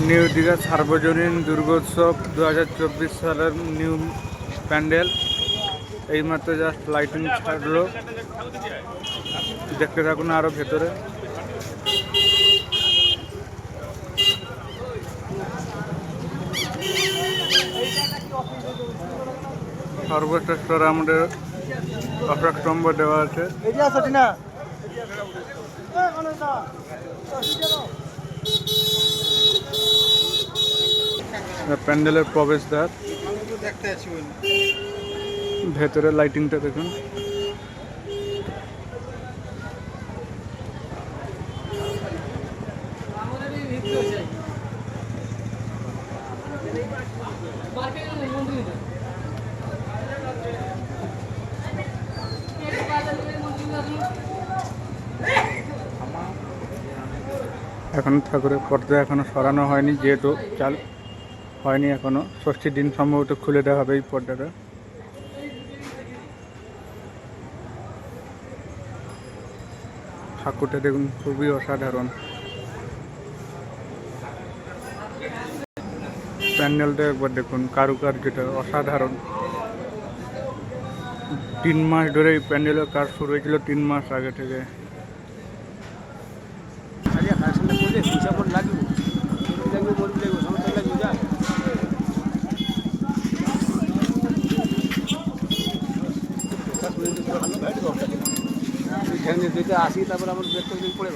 New Digha সার্বজনীন দুর্গোৎসব 2024 সালের new pandal এইমাত্র জাস্ট লাইটিং ছাড়লো। দেখতে থাকুন আরো ভেতরে। সর্বশ্রেষ্ঠ আমাদের অশোক স্তম্ভ দেওয়া আছে। প্যান্ডেলের প্রবেশদ্বার, ভেতরে লাইটিংটা দেখুন। এখন ঠাকুরের পর্দা এখনো সরানো হয়নি, যেহেতু চাল হয়নি এখনো। ষষ্ঠীর দিন সম্ভবত খুলে দেওয়া হবে এই পর্দাটা। ঠাকুরটা দেখুন, খুবই অসাধারণ। প্যান্ডেলটা একবার দেখুন, কারুকার্যটা অসাধারণ। 3 মাস ধরে এই প্যান্ডেলের কাজ শুরু হয়েছিল, 3 মাস আগে থেকে। আসি তারপর আমার ব্রেক করে পড়ে